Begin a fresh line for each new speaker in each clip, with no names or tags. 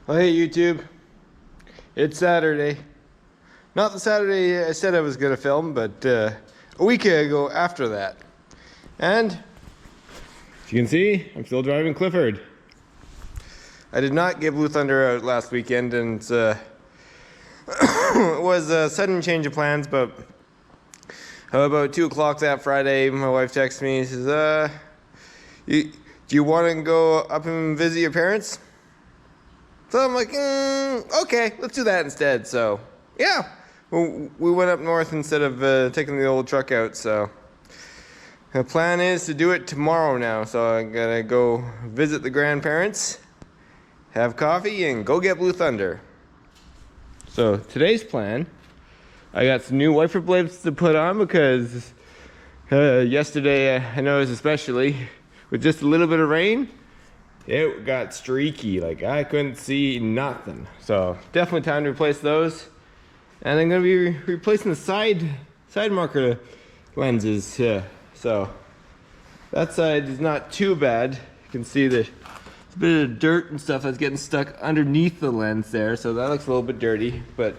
Well, hey YouTube, it's Saturday. Not the Saturday I said I was gonna film, but a week ago after that. And as you can see, I'm still driving Clifford. I did not get Blue Thunder out last weekend, and it was a sudden change of plans, but about 2 o'clock that Friday, my wife texted me and says, do you want to go up and visit your parents? So I'm like, okay, let's do that instead. So, yeah, we went up north instead of taking the old truck out. So, the plan is to do it tomorrow now. So I'm gonna go visit the grandparents, have coffee, and go get Blue Thunder. So today's plan, I got some new wiper blades to put on because yesterday, I noticed especially with just a little bit of rain, it got streaky, like I couldn't see nothing. So definitely time to replace those. And I'm gonna be replacing the side marker lenses. So that side is not too bad. You can see there's a bit of dirt and stuff that's getting stuck underneath the lens there. So that looks a little bit dirty, but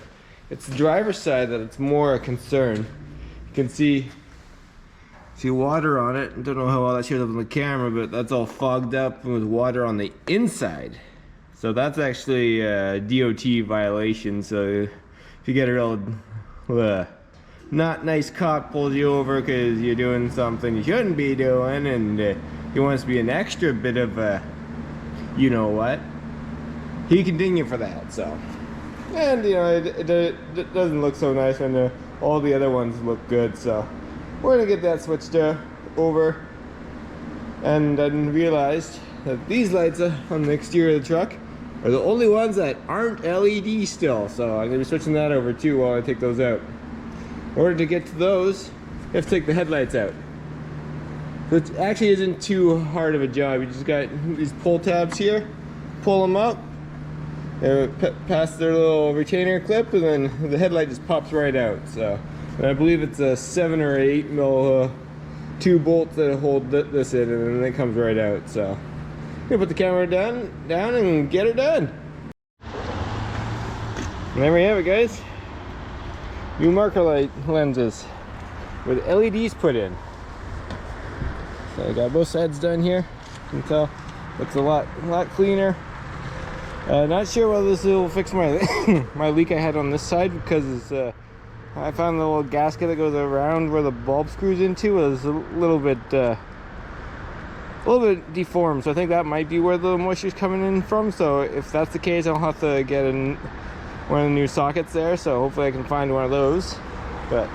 it's the driver's side that it's more a concern. You can see water on it. I don't know how well that shows up on the camera, but that's all fogged up with water on the inside. So that's actually a DOT violation. So if you get a real not nice cop pulls you over because you're doing something you shouldn't be doing, and he wants to be an extra bit of a you know what, he can ding you for that. So, and you know, it doesn't look so nice when all the other ones look good. So we're gonna get that switched over, and then realized that these lights on the exterior of the truck are the only ones that aren't LED still. So I'm gonna be switching that over too while I take those out. In order to get to those, you have to take the headlights out. So it actually isn't too hard of a job. You just got these pull tabs here, pull them up, past their little retainer clip, and then the headlight just pops right out. So, and I believe it's a 7 or 8 mil 2 bolts that hold this in, and then it comes right out. So I'm gonna put the camera down and get it done. And there we have it, guys. New marker light lenses with LEDs put in. So I got both sides done here. You can tell looks a lot cleaner. Not sure whether this will fix my my leak I had on this side, because it's, I found the little gasket that goes around where the bulb screws into was a little bit deformed. So I think that might be where the moisture is coming in from. So if that's the case, I'll have to get one of the new sockets there. So hopefully I can find one of those. But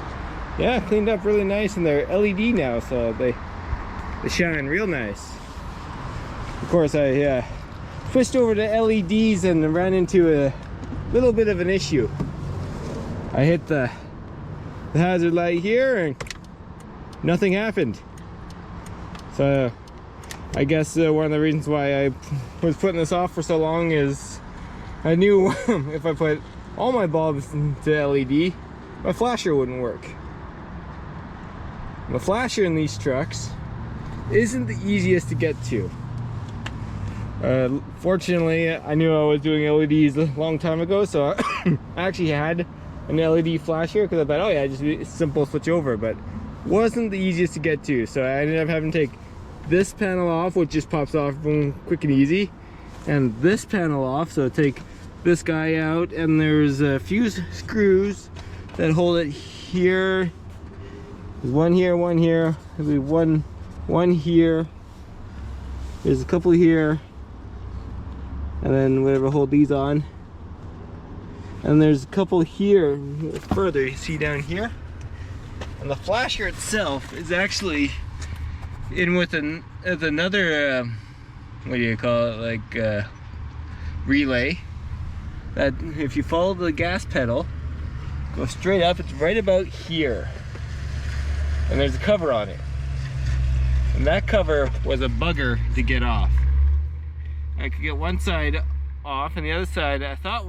yeah, cleaned up really nice, and they're LED now, so they shine real nice. Of course, I switched over to LEDs and ran into a little bit of an issue. I hit the hazard light here and nothing happened. So I guess one of the reasons why I was putting this off for so long is I knew if I put all my bulbs into LED, my flasher wouldn't work. The flasher in these trucks isn't the easiest to get to. Fortunately, I knew I was doing LEDs a long time ago, so I actually had an LED flasher, because I thought, oh yeah, just a simple switch over, but wasn't the easiest to get to. So I ended up having to take this panel off, which just pops off quick and easy, and this panel off. So take this guy out, and there's a few screws that hold it here. There's one here, there'll be one here, there's a couple here, and then whatever hold these on, and there's a couple here further, you see down here. And the flasher itself is actually in with another what do you call it, like relay, that if you follow the gas pedal, go straight up, it's right about here, and there's a cover on it. And that cover was a bugger to get off. I could get one side off, and the other side I thought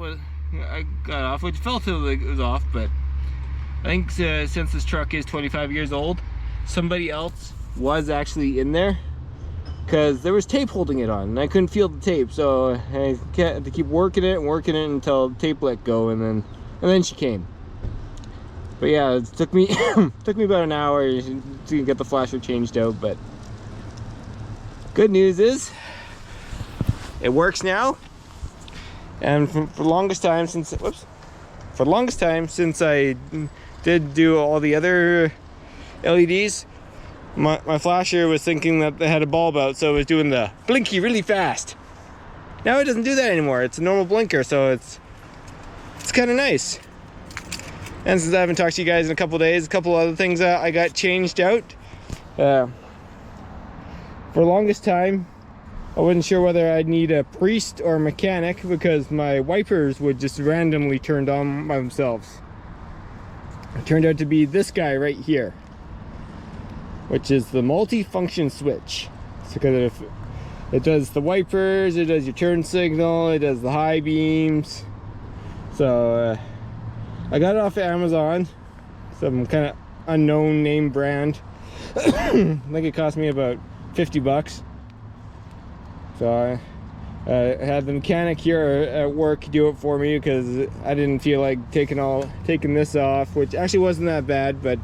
I got off, which felt like it was off, but I think since this truck is 25 years old, somebody else was actually in there because there was tape holding it on and I couldn't feel the tape, so I had to keep working it until the tape let go, and then she came. But yeah, it took me took me about an hour to get the flasher changed out. But good news is it works now, and for the longest time since I did do all the other LEDs, my flasher was thinking that they had a bulb out, so it was doing the blinky really fast. Now it doesn't do that anymore. It's a normal blinker, so it's kind of nice. And since I haven't talked to you guys in a couple days, a couple other things I got changed out. For the longest time, I wasn't sure whether I'd need a priest or a mechanic because my wipers would just randomly turn on by themselves. It turned out to be this guy right here, which is the multi-function switch. So because it does the wipers, it does your turn signal, it does the high beams. So I got it off of Amazon, some kind of unknown name brand. I think it cost me about 50 bucks. So I had the mechanic here at work do it for me because I didn't feel like taking this off, which actually wasn't that bad, but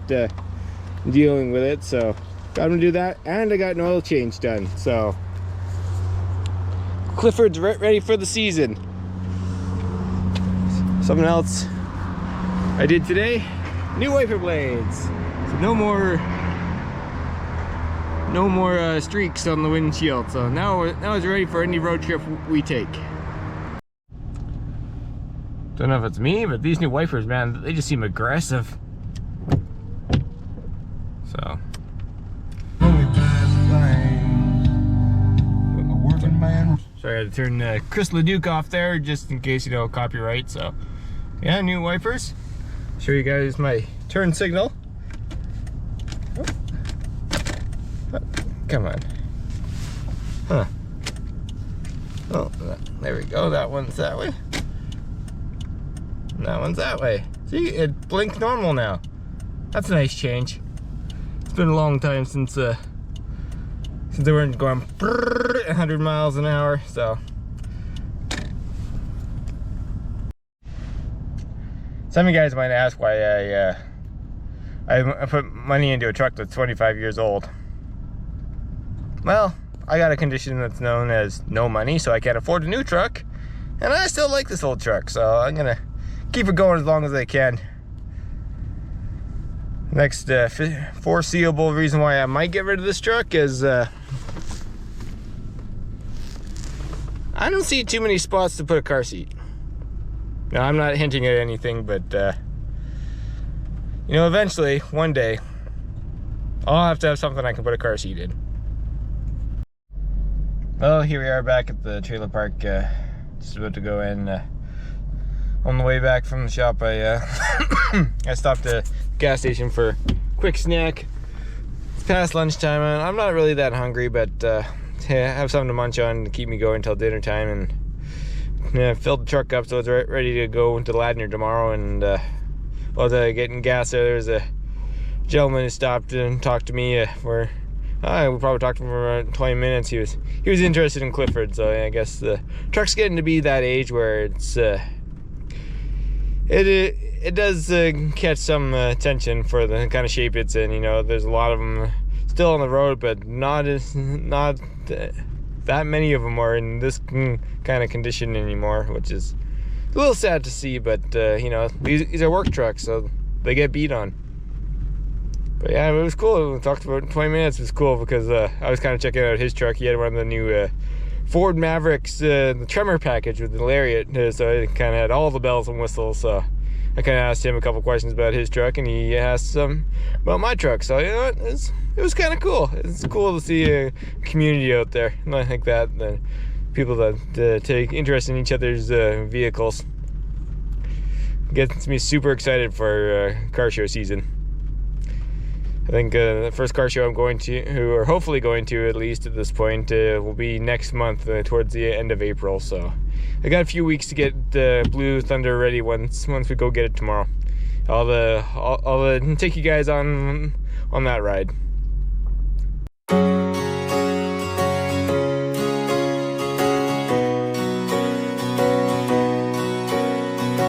dealing with it. So got him to do that, and I got an oil change done. So Clifford's ready for the season. Something else I did today, new wiper blades. So no more streaks on the windshield. So now it's ready for any road trip we take. Don't know if it's me, but these new wipers, man, they just seem aggressive. So sorry, I had to turn Chris Leduc off there just in case, copyright. So yeah, new wipers. Show you guys my turn signal. Oh, come on. Huh. Oh, there we go. That one's that way. And that one's that way. See, it blinks normal now. That's a nice change. It's been a long time since they weren't going 100 miles an hour, so. Some of you guys might ask why I put money into a truck that's 25 years old. Well, I got a condition that's known as no money, so I can't afford a new truck, and I still like this old truck, so I'm gonna keep it going as long as I can. Next foreseeable reason why I might get rid of this truck is I don't see too many spots to put a car seat. Now, I'm not hinting at anything, but eventually, one day, I'll have to have something I can put a car seat in. Well, here we are back at the trailer park, just about to go in. On the way back from the shop, I stopped at a gas station for a quick snack. It's past lunchtime, and I'm not really that hungry, but I have something to munch on to keep me going until dinner time, and filled the truck up so it's ready to go to Ladner tomorrow. And while getting gas there's a gentleman who stopped and talked to me we probably talked to him for around 20 minutes. He was interested in Clifford, so I guess the truck's getting to be that age where it's it does catch some attention for the kind of shape it's in. There's a lot of them still on the road, but not that many of them are in this kind of condition anymore, which is a little sad to see. But these are work trucks, so they get beat on. But yeah, it was cool. We talked about 20 minutes. It was cool because I was kind of checking out his truck. He had one of the new Ford Mavericks, the Tremor package with the Lariat, so it kind of had all the bells and whistles. So I kind of asked him a couple questions about his truck, and he asked some about my truck. So it was kind of cool. It's cool to see a community out there like that. The people that take interest in each other's vehicles. Gets me super excited for car show season. I think the first car show I'm going to, or hopefully going to at least at this point, will be next month, towards the end of April. So I got a few weeks to get Blue Thunder ready once we go get it tomorrow. I'll take you guys on that ride.